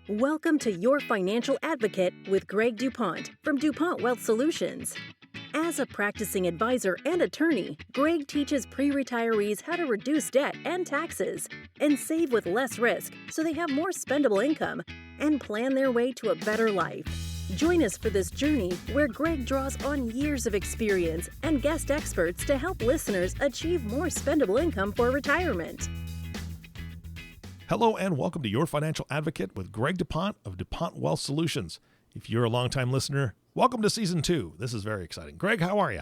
Welcome to Your Financial Advocate with Greg DuPont from DuPont Wealth Solutions. As a practicing advisor and attorney, Greg teaches pre-retirees how to reduce debt and taxes and save with less risk so they have more spendable income and plan their way to a better life. Join us for this journey where Greg draws on years of experience and guest experts to help listeners achieve more spendable income for retirement. Hello and welcome to Your Financial Advocate with Greg DuPont of DuPont Wealth Solutions. If you're a longtime listener, welcome to Season 2. This is very exciting. Greg, how are you?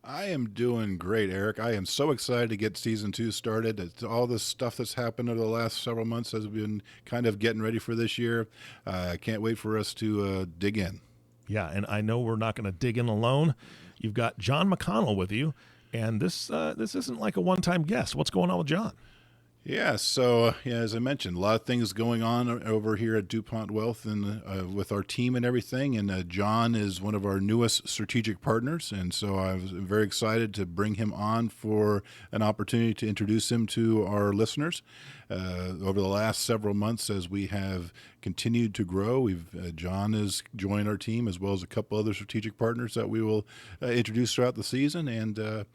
I am doing great, Eric. I am so excited to get Season 2 started. It's all this stuff that's happened over the last several months has been kind of getting ready for this year. I can't wait for us to dig in. Yeah, and I know we're not going to dig in alone. You've got John McConnell with you, and this isn't like a one-time guest. What's going on with John? Yeah, so as I mentioned, a lot of things going on over here at DuPont Wealth and with our team and everything. And John is one of our newest strategic partners, and so I was very excited to bring him on for an opportunity to introduce him to our listeners. Over the last several months, as we have continued to grow, John has joined our team as well as a couple other strategic partners that we will introduce throughout the season, and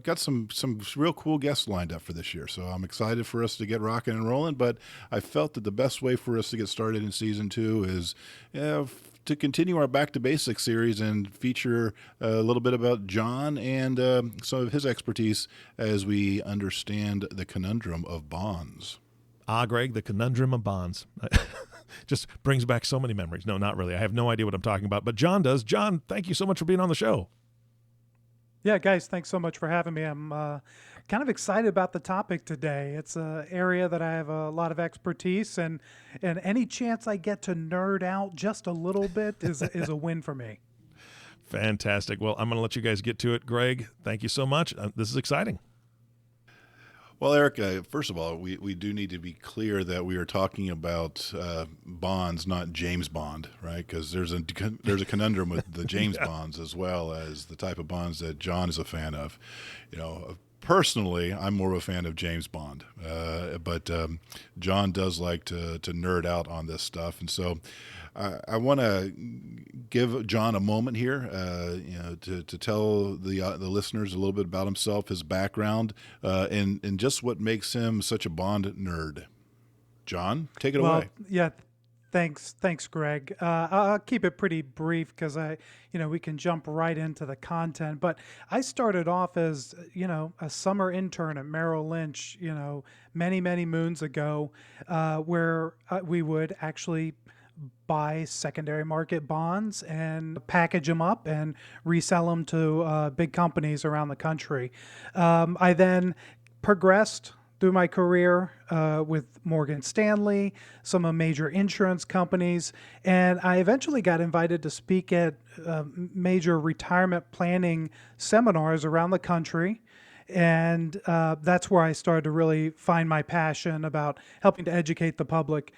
got some real cool guests lined up for this year. So I'm excited for us to get rocking and rolling, but I felt that the best way for us to get started in Season 2 is to continue our Back to Basics series and feature a little bit about John and some of his expertise as we understand the conundrum of bonds. Greg, the conundrum of bonds. Just brings back so many memories. No, not really. I have no idea what I'm talking about, but John does. John, thank you so much for being on the show. Yeah, guys, thanks so much for having me. I'm kind of excited about the topic today. It's an area that I have a lot of expertise, and any chance I get to nerd out just a little bit is a win for me. Fantastic. Well, I'm going to let you guys get to it. Greg, thank you so much. This is exciting. Well, Eric, first of all, we do need to be clear that we are talking about bonds, not James Bond, right? Because there's a conundrum with the James Bonds as well as the type of bonds that John is a fan of. You know, personally, I'm more of a fan of James Bond, but John does like to nerd out on this stuff, and so I want to give John a moment here, to tell the listeners a little bit about himself, his background, and just what makes him such a bond nerd. John, take it away. Yeah, thanks, Greg. I'll keep it pretty brief because we can jump right into the content. But I started off as a summer intern at Merrill Lynch, many moons ago, where we would actually buy secondary market bonds and package them up and resell them to big companies around the country. I then progressed through my career with Morgan Stanley, some major insurance companies, and I eventually got invited to speak at major retirement planning seminars around the country. And that's where I started to really find my passion about helping to educate the public.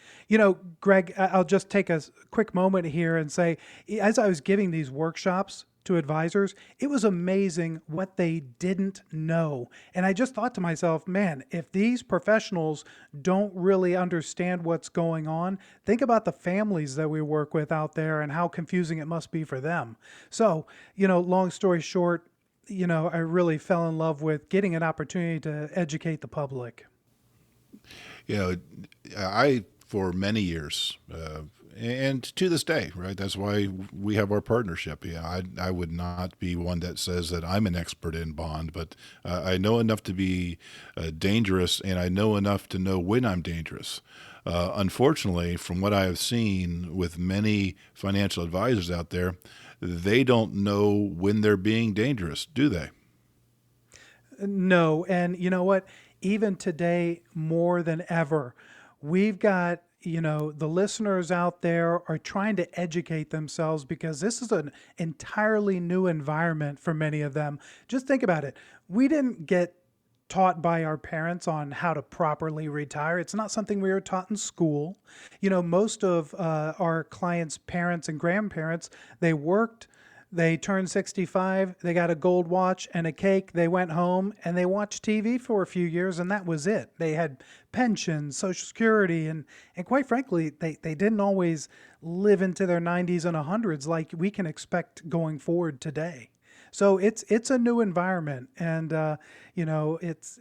Greg, I'll just take a quick moment here and say, as I was giving these workshops to advisors, it was amazing what they didn't know. And I just thought to myself, man, if these professionals don't really understand what's going on, think about the families that we work with out there and how confusing it must be for them. So, long story short, I really fell in love with getting an opportunity to educate the public. I, for many years, and to this day, right, that's why we have our partnership. I would not be one that says that I'm an expert in bond, but I know enough to be dangerous, and I know enough to know when I'm dangerous. Unfortunately, from what I have seen with many financial advisors out there, they don't know when they're being dangerous, do they? No. And you know what? Even today, more than ever, we've got, the listeners out there are trying to educate themselves because this is an entirely new environment for many of them. Just think about it. We didn't get taught by our parents on how to properly retire. It's not something we were taught in school. Most of our clients' parents and grandparents, they worked They turned 65, they got a gold watch and a cake, they went home and they watched TV for a few years and that was it. They had pensions, Social Security, and quite frankly, they didn't always live into their 90s and 100s like we can expect going forward today. So it's a new environment, and it's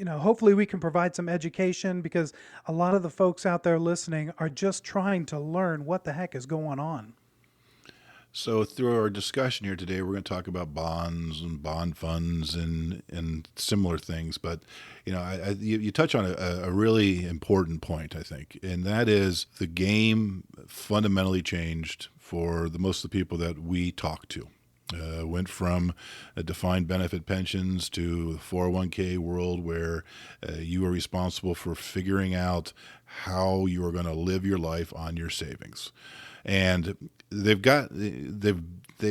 hopefully we can provide some education because a lot of the folks out there listening are just trying to learn what the heck is going on. So through our discussion here today, we're going to talk about bonds and bond funds and similar things. But you touch on a really important point, I think, and that is the game fundamentally changed for most of the people that we talk to. Went from defined benefit pensions to the 401k world where you are responsible for figuring out how you are going to live your life on your savings. And they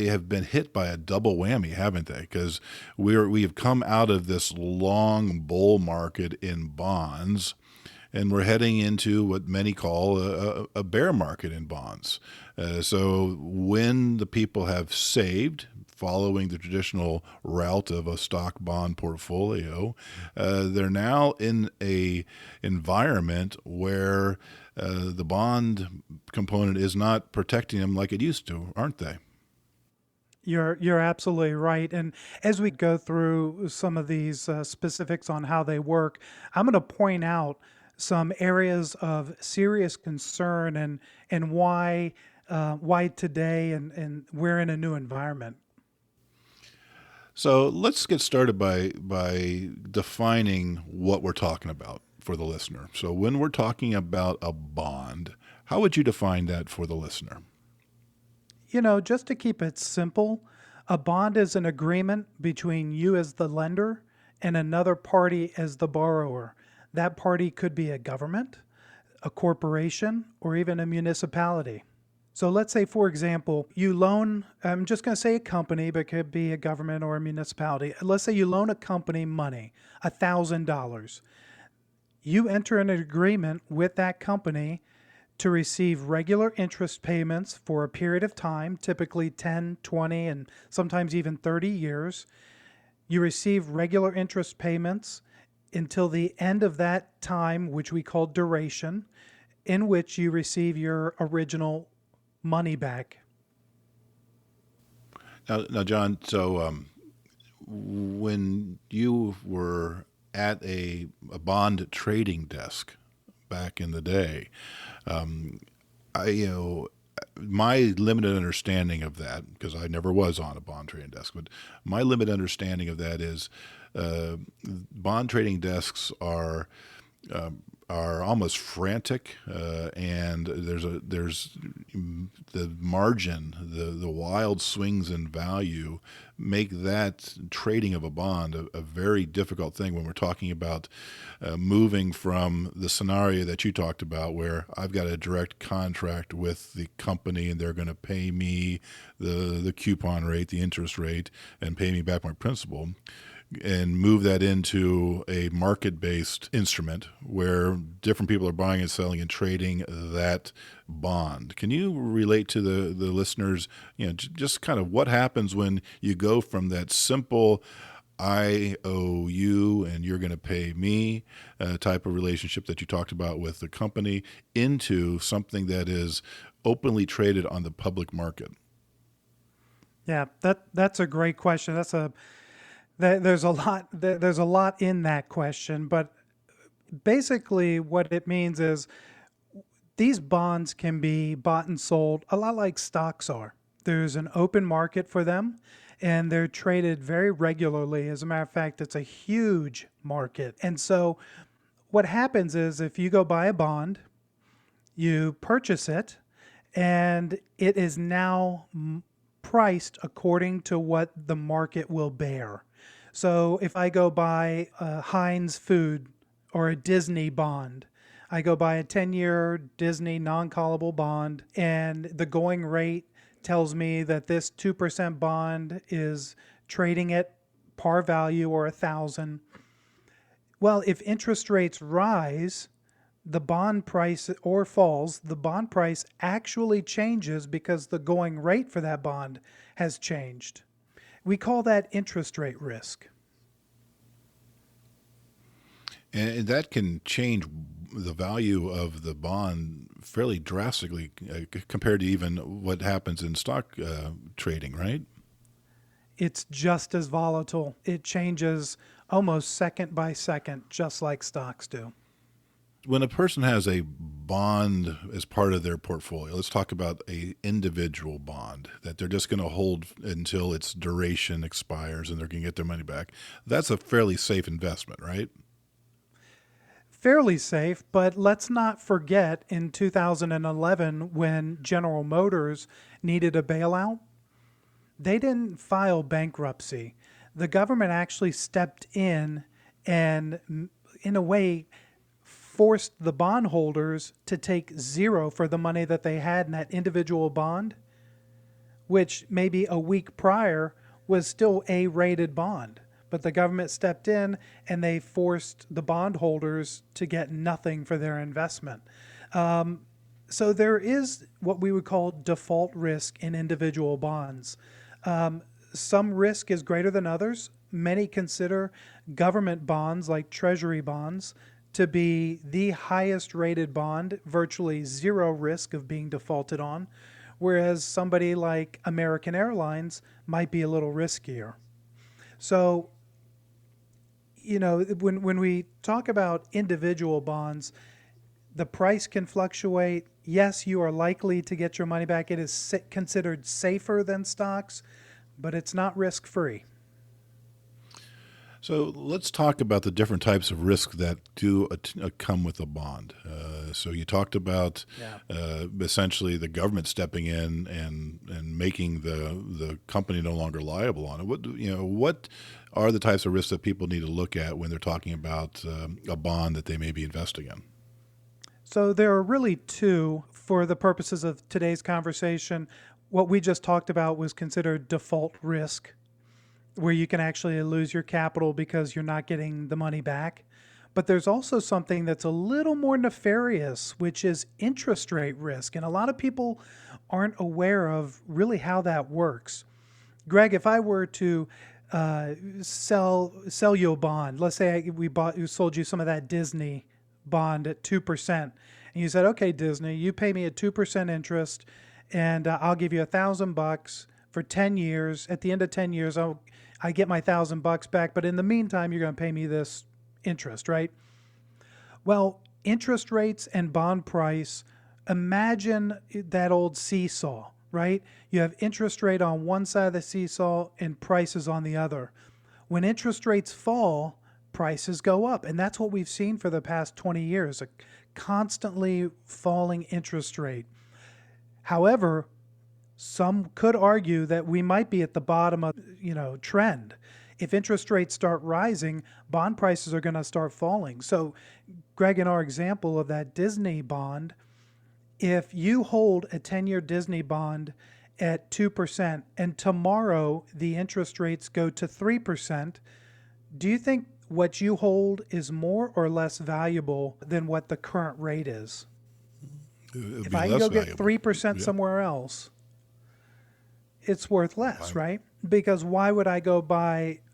have been hit by a double whammy, haven't they? Because we have come out of this long bull market in bonds, and we're heading into what many call a bear market in bonds. So when the people have saved, following the traditional route of a stock bond portfolio, they're now in a environment where the bond component is not protecting them like it used to, aren't they? You're absolutely right. And as we go through some of these specifics on how they work, I'm going to point out some areas of serious concern and why today and we're in a new environment. So let's get started by defining what we're talking about for the listener. So when we're talking about a bond, how would you define that for the listener? Just to keep it simple, a bond is an agreement between you as the lender and another party as the borrower. That party could be a government, a corporation, or even a municipality. So let's say, for example, you loan, I'm just going to say a company, but it could be a government or a municipality. Let's say you loan a company money, $1,000. You enter an agreement with that company to receive regular interest payments for a period of time, typically 10, 20, and sometimes even 30 years. You receive regular interest payments until the end of that time, which we call duration, in which you receive your original money back. Now, John, so when you were at a bond trading desk back in the day, my limited understanding of that, because I never was on a bond trading desk, but my limited understanding of that is bond trading desks are almost frantic, and there's the margin, the wild swings in value make that trading of a bond a very difficult thing when we're talking about moving from the scenario that you talked about where I've got a direct contract with the company and they're going to pay me the coupon rate, the interest rate, and pay me back my principal, and move that into a market-based instrument where different people are buying and selling and trading that bond. Can you relate to the listeners, just kind of what happens when you go from that simple I owe you and you're going to pay me type of relationship that you talked about with the company into something that is openly traded on the public market? Yeah, that's a great question. There's a lot in that question, but basically what it means is these bonds can be bought and sold a lot like stocks are. There's an open market for them, and they're traded very regularly. As a matter of fact, it's a huge market. And so what happens is if you go buy a bond, you purchase it, and it is now priced according to what the market will bear. So if I go buy a Heinz food or a Disney bond, I go buy a 10-year Disney non-callable bond, and the going rate tells me that this 2% bond is trading at par value or 1,000. Well, if interest rates rise, the bond price or falls, the bond price actually changes because the going rate for that bond has changed. We call that interest rate risk. And that can change the value of the bond fairly drastically compared to even what happens in stock trading, right? It's just as volatile. It changes almost second by second, just like stocks do. When a person has a bond as part of their portfolio, let's talk about a individual bond that they're just going to hold until its duration expires and they're going to get their money back. That's a fairly safe investment, right? Fairly safe, but let's not forget in 2011 when General Motors needed a bailout, they didn't file bankruptcy. The government actually stepped in and, in a way, forced the bondholders to take zero for the money that they had in that individual bond, which maybe a week prior was still a rated bond. But the government stepped in and they forced the bondholders to get nothing for their investment. So there is what we would call default risk in individual bonds. Some risk is greater than others. Many consider government bonds like treasury bonds to be the highest rated bond, virtually zero risk of being defaulted on, whereas somebody like American Airlines might be a little riskier. So, when we talk about individual bonds, the price can fluctuate. Yes, you are likely to get your money back. It is considered safer than stocks, but it's not risk-free. So let's talk about the different types of risk that do come with a bond. So you talked about essentially the government stepping in and making the company no longer liable on it. What are the types of risks that people need to look at when they're talking about a bond that they may be investing in? So there are really two for the purposes of today's conversation. What we just talked about was considered default risk, where you can actually lose your capital because you're not getting the money back. But there's also something that's a little more nefarious, which is interest rate risk. And a lot of people aren't aware of really how that works. Greg, if I were to sell you a bond, let's say we sold you some of that Disney bond at 2%, and you said, okay, Disney, you pay me a 2% interest, and I'll give you $1,000 for 10 years. At the end of 10 years, I get my $1,000 back, but in the meantime, you're going to pay me this interest, right? Well, interest rates and bond price, imagine that old seesaw, right? You have interest rate on one side of the seesaw and prices on the other. When interest rates fall, prices go up. And that's what we've seen for the past 20 years, a constantly falling interest rate. However, some could argue that we might be at the bottom of, trend. If interest rates start rising, bond prices are going to start falling. So, Greg, in our example of that Disney bond, if you hold a 10-year Disney bond at 2% and tomorrow the interest rates go to 3%, do you think what you hold is more or less valuable than what the current rate is? If I can go get 3% somewhere else, it's worth less, right? Because why would I go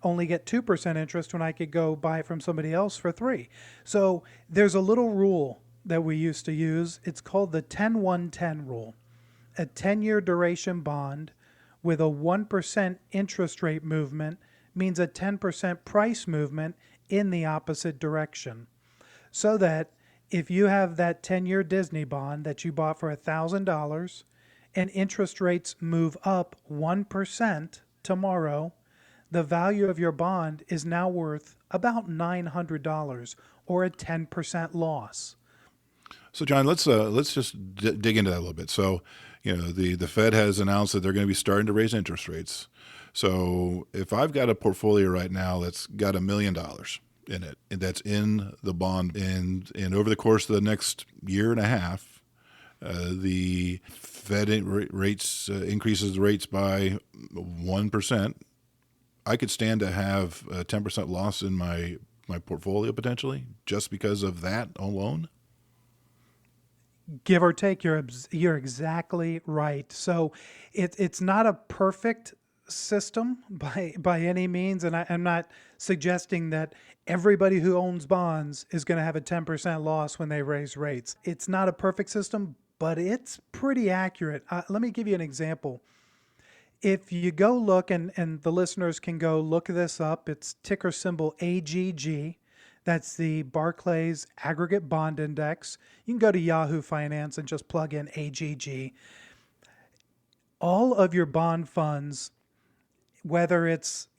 only get 2% interest when I could go buy it from somebody else for 3%? So there's a little rule that we used to use. It's called the 10-1-10 rule. A 10-year duration bond with a 1% interest rate movement means a 10% price movement in the opposite direction. So that if you have that 10-year Disney bond that you bought for $1,000 and interest rates move up 1% tomorrow, the value of your bond is now worth about $900 or a 10% loss. So, John, let's just dig into that a little bit. So, the Fed has announced that they're going to be starting to raise interest rates. So, if I've got a portfolio right now that's got $1 million in it, and that's in the bond, and over the course of the next year and a half, the Fed increases the rates by 1%. I could stand to have a 10% loss in my portfolio potentially just because of that alone. Give or take, you're exactly right. So it's not a perfect system by any means, and I'm not suggesting that everybody who owns bonds is going to have a 10% loss when they raise rates. It's not a perfect system, but it's pretty accurate. Let me give you an example. If you go look, and the listeners can go look this up, it's ticker symbol AGG. That's the Barclays Aggregate Bond Index. You can go to Yahoo Finance and just plug in AGG. All of your bond funds, whether it's,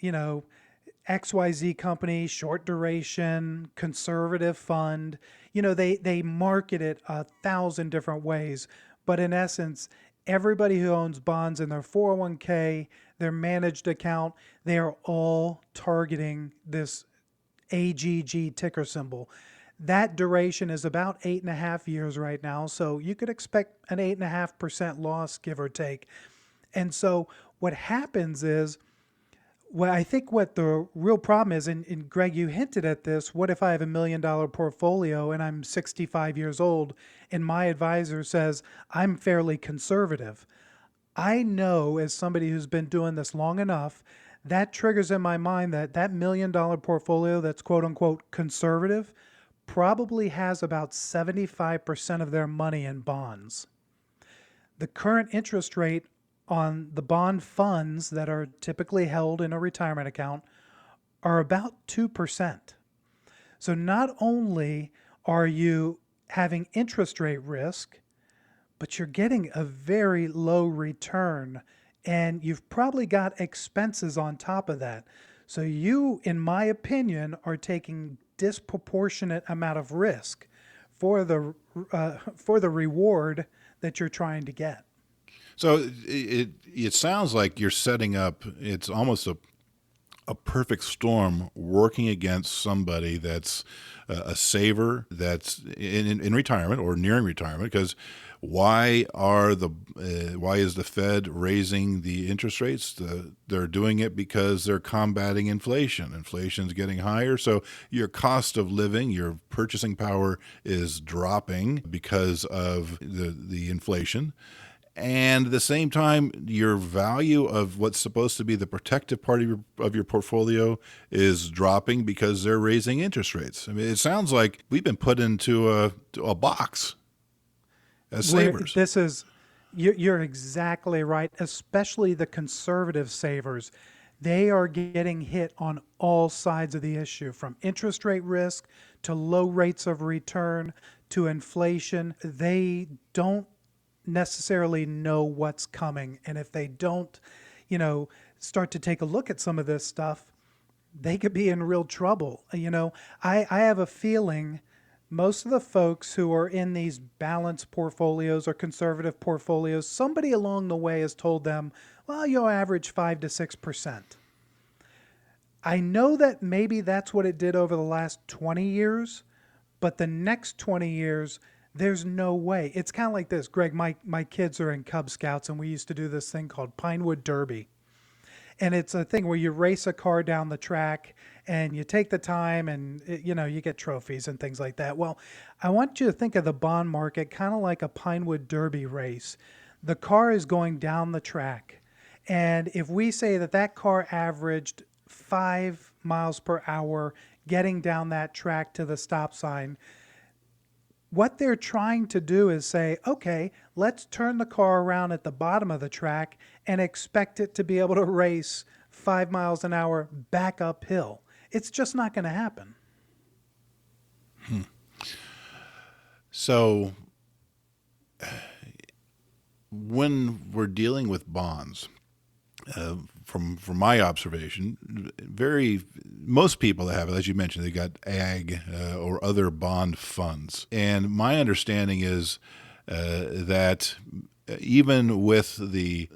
XYZ company, short duration, conservative fund, they market it 1,000 different ways. But in essence, everybody who owns bonds in their 401k, their managed account, they are all targeting this AGG ticker symbol. That duration is about 8.5 years right now. So you could expect an 8.5% loss, give or take. And so what happens is, well, I think what the real problem is, and Greg, you hinted at this, what if I have $1 million portfolio and I'm 65 years old and my advisor says I'm fairly conservative? I know, as somebody who's been doing this long enough, that triggers in my mind that $1 million portfolio that's quote unquote conservative probably has about 75% of their money in bonds. The current interest rate on the bond funds that are typically held in a retirement account are about 2%. So not only are you having interest rate risk, but you're getting a very low return, and you've probably got expenses on top of that. So you, in my opinion, are taking disproportionate amount of risk for the reward that you're trying to get. So it sounds like you're setting up, it's almost a perfect storm working against somebody that's a saver, that's in retirement or nearing retirement. Because why is the Fed raising the interest rates? They're doing it because they're combating inflation. Inflation's getting higher, so your cost of living, your purchasing power is dropping because of the inflation. And at the same time, your value of what's supposed to be the protective part of your portfolio is dropping because they're raising interest rates. I mean, it sounds like we've been put into a box as savers. You're exactly right, especially the conservative savers. They are getting hit on all sides of the issue, from interest rate risk to low rates of return to inflation. They don't necessarily know what's coming. And if they don't, start to take a look at some of this stuff, they could be in real trouble. I have a feeling most of the folks who are in these balanced portfolios or conservative portfolios, somebody along the way has told them, well, you'll average 5 to 6%. I know that maybe that's what it did over the last 20 years, but the next 20 years, there's no way. It's kind of like this. Greg, my kids are in Cub Scouts, and we used to do this thing called Pinewood Derby. And it's a thing where you race a car down the track and you take the time and, you get trophies and things like that. Well, I want you to think of the bond market kind of like a Pinewood Derby race. The car is going down the track. And if we say that car averaged 5 miles per hour getting down that track to the stop sign, what they're trying to do is say, okay, let's turn the car around at the bottom of the track and expect it to be able to race 5 miles an hour back uphill. It's just not going to happen. So when we're dealing with bonds, from my observation, most people that have it, as you mentioned, they got ag or other bond funds, and my understanding is that even with the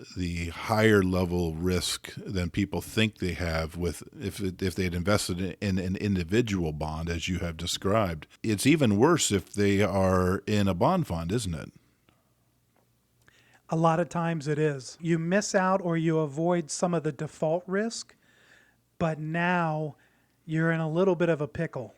higher level risk than people think they have, with if they had invested in an individual bond, as you have described, it's even worse if they are in a bond fund, isn't it? A lot of times it is. You miss out or you avoid some of the default risk, but now you're in a little bit of a pickle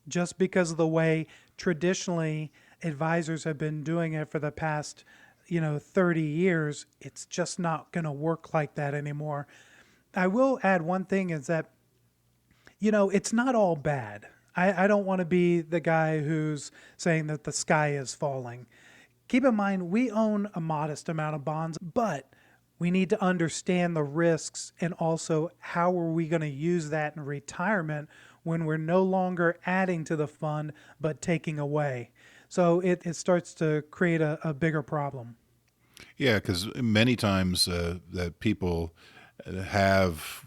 just because of the way traditionally advisors have been doing it for the past, 30 years, it's just not going to work like that anymore. I will add one thing is that, it's not all bad. I don't want to be the guy who's saying that the sky is falling. Keep in mind, we own a modest amount of bonds, but we need to understand the risks and also how are we going to use that in retirement when we're no longer adding to the fund but taking away. So it starts to create a bigger problem. Yeah, because many times that people have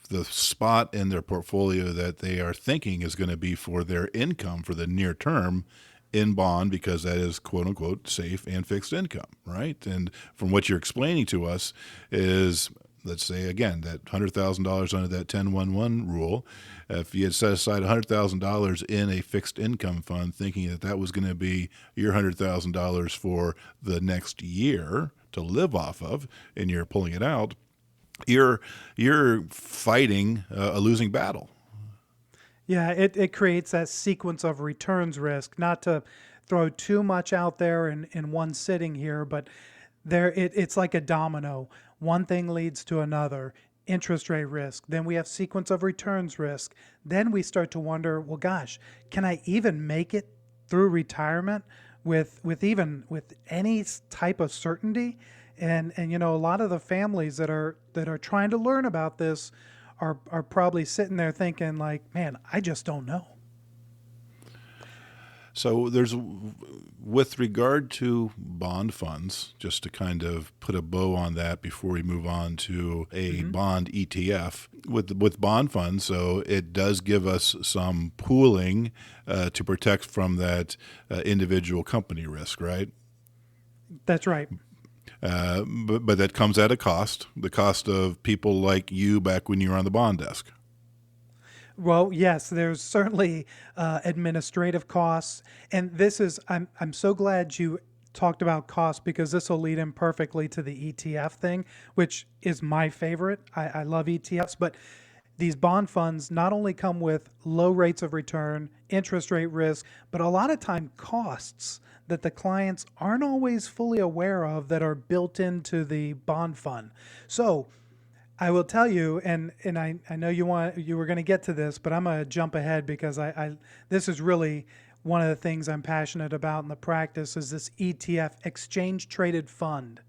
the spot in their portfolio that they are thinking is going to be for their income for the near term in bond because that is quote unquote safe and fixed income, right? And from what you're explaining to us is, let's say again, that $100,000 under that 10-1-1 rule, if you had set aside $100,000 in a fixed income fund thinking that that was going to be your $100,000 for the next year to live off of, and you're pulling it out, you're fighting a losing battle. Yeah, it creates that sequence of returns risk, not to throw too much out there in one sitting here, but it's like a domino. One thing leads to another. Interest rate risk. Then we have sequence of returns risk. Then we start to wonder, well, gosh, can I even make it through retirement with any type of certainty? And a lot of the families that are trying to learn about this are probably sitting there thinking like, man, I just don't know. So there's, with regard to bond funds, just to kind of put a bow on that before we move on to a bond ETF, with bond funds, so it does give us some pooling to protect from that individual company risk, right? That's right. But that comes at a cost, the cost of people like you back when you were on the bond desk. Well, yes, there's certainly administrative costs, and I'm so glad you talked about costs because this will lead in perfectly to the ETF thing, which is my favorite. I love ETFs, but these bond funds not only come with low rates of return, interest rate risk, but a lot of time costs that the clients aren't always fully aware of that are built into the bond fund. So I will tell you, and I know you were going to get to this, but I'm going to jump ahead because this is really one of the things I'm passionate about in the practice is this ETF, exchange traded fund.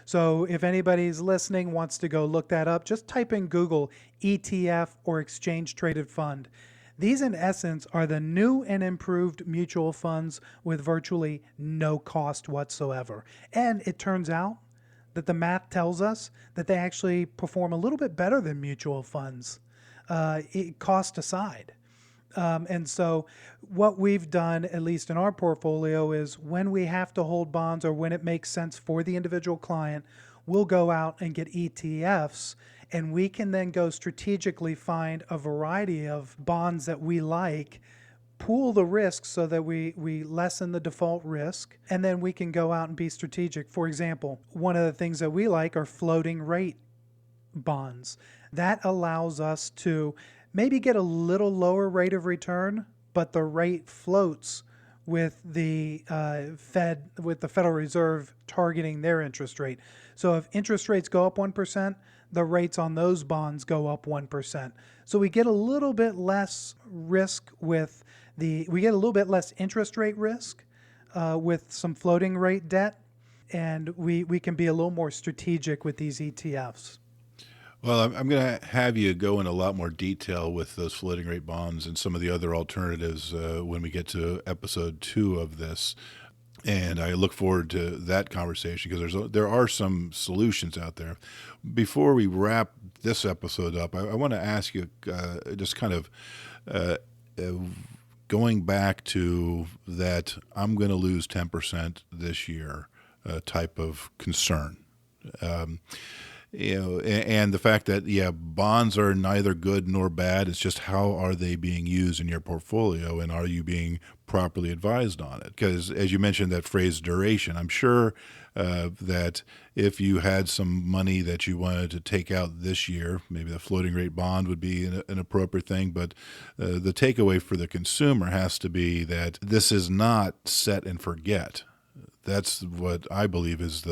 So if anybody's listening, wants to go look that up, just type in Google ETF or exchange traded fund. These in essence are the new and improved mutual funds with virtually no cost whatsoever. And it turns out that the math tells us that they actually perform a little bit better than mutual funds, cost aside. And so what we've done, at least in our portfolio, is when we have to hold bonds or when it makes sense for the individual client, we'll go out and get ETFs, and we can then go strategically find a variety of bonds that we like, pool the risk so that we lessen the default risk, and then we can go out and be strategic. For example, one of the things that we like are floating rate bonds. That allows us to maybe get a little lower rate of return, but the rate floats with the Federal Reserve targeting their interest rate. So if interest rates go up 1%, the rates on those bonds go up 1%. So we get a little bit less risk we get a little bit less interest rate risk with some floating rate debt, and we can be a little more strategic with these ETFs. Well, I'm going to have you go in a lot more detail with those floating rate bonds and some of the other alternatives when we get to episode 2 of this. And I look forward to that conversation because there are some solutions out there. Before we wrap this episode up, I want to ask you just kind of going back to that I'm going to lose 10% this year type of concern. And the fact that, bonds are neither good nor bad. It's just how are they being used in your portfolio, and are you being properly advised on it? Because as you mentioned, that phrase duration, I'm sure that if you had some money that you wanted to take out this year, maybe the floating rate bond would be an appropriate thing. But the takeaway for the consumer has to be that this is not set and forget. That's what I believe is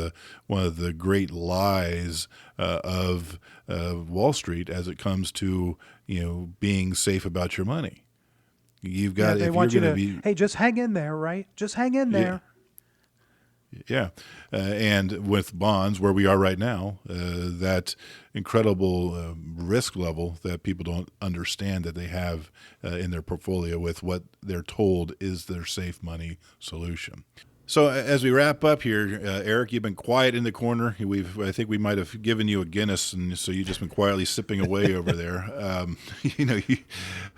one of the great lies of Wall Street as it comes to being safe about your money. You've got they want you to hey, just hang in there, right? Just hang in there. Yeah. And with bonds, where we are right now, that incredible risk level that people don't understand that they have in their portfolio with what they're told is their safe money solution. So as we wrap up here, Eric, you've been quiet in the corner. I think we might have given you a Guinness, and so you've just been quietly sipping away over there.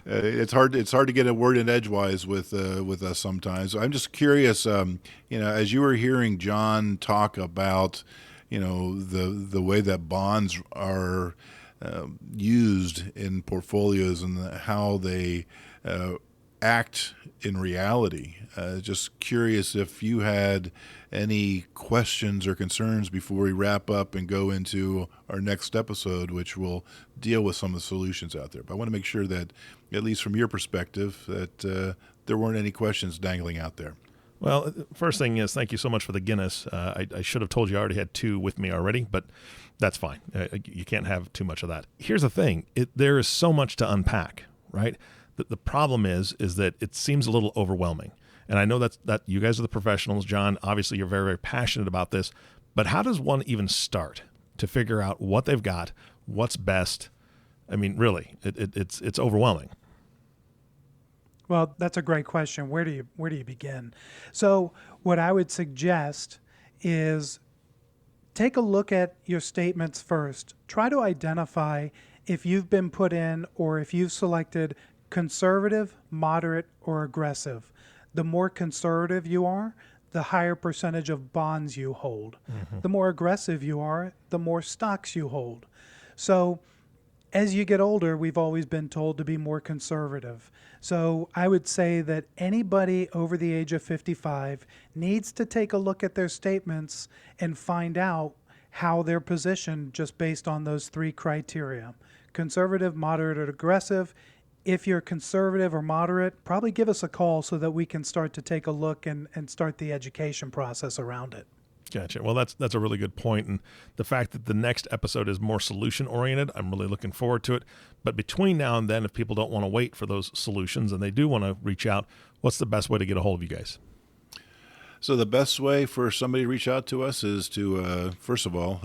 It's hard to get a word in edgewise with us sometimes. I'm just curious, as you were hearing John talk about, the way that bonds are used in portfolios and how they act in reality. Just curious if you had any questions or concerns before we wrap up and go into our next episode, which will deal with some of the solutions out there. But I want to make sure that, at least from your perspective, that there weren't any questions dangling out there. Well, first thing is, thank you so much for the Guinness. I should have told you I already had 2 with me already, but that's fine. You can't have too much of that. Here's the thing. There is so much to unpack, right? The problem is that it seems a little overwhelming. And I know that you guys are the professionals. John, obviously you're very, very passionate about this. But how does one even start to figure out what they've got, what's best? I mean, really, it's overwhelming. Well, that's a great question. Where do you begin? So what I would suggest is take a look at your statements first. Try to identify if you've been put in or if you've selected conservative, moderate, or aggressive. The more conservative you are, the higher percentage of bonds you hold. Mm-hmm. The more aggressive you are, the more stocks you hold. So as you get older, we've always been told to be more conservative. So I would say that anybody over the age of 55 needs to take a look at their statements and find out how they're positioned just based on those 3 criteria: conservative, moderate, or aggressive. If you're conservative or moderate, probably give us a call so that we can start to take a look and start the education process around it. Gotcha. Well, that's a really good point. And the fact that the next episode is more solution-oriented, I'm really looking forward to it. But between now and then, if people don't want to wait for those solutions and they do want to reach out, what's the best way to get a hold of you guys? So the best way for somebody to reach out to us is to, first of all,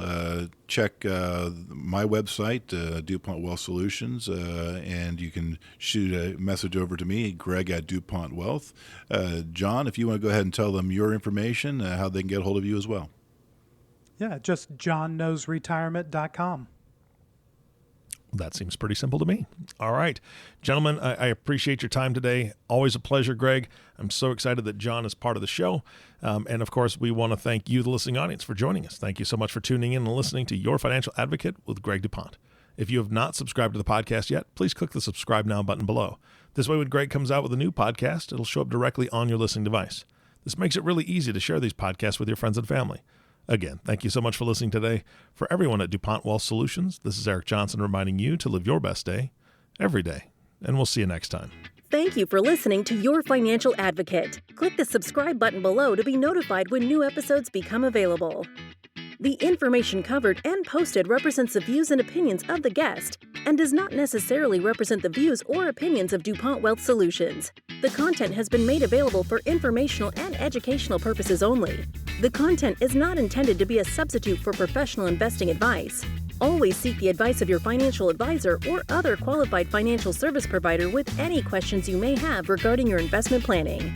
check my website, DuPont Wealth Solutions, and you can shoot a message over to me, Greg at DuPont Wealth. John, if you want to go ahead and tell them your information, how they can get a hold of you as well. Yeah, just johnknowsretirement.com. That seems pretty simple to me. All right. Gentlemen, I appreciate your time today. Always a pleasure, Greg. I'm so excited that John is part of the show. And of course, we want to thank you, the listening audience, for joining us. Thank you so much for tuning in and listening to Your Financial Advocate with Greg DuPont. If you have not subscribed to the podcast yet, please click the subscribe now button below. This way, when Greg comes out with a new podcast, it'll show up directly on your listening device. This makes it really easy to share these podcasts with your friends and family. Again, thank you so much for listening today. For everyone at DuPont Wealth Solutions, this is Eric Johnson reminding you to live your best day every day. And we'll see you next time. Thank you for listening to Your Financial Advocate. Click the subscribe button below to be notified when new episodes become available. The information covered and posted represents the views and opinions of the guest and does not necessarily represent the views or opinions of DuPont Wealth Solutions. The content has been made available for informational and educational purposes only. The content is not intended to be a substitute for professional investing advice. Always seek the advice of your financial advisor or other qualified financial service provider with any questions you may have regarding your investment planning.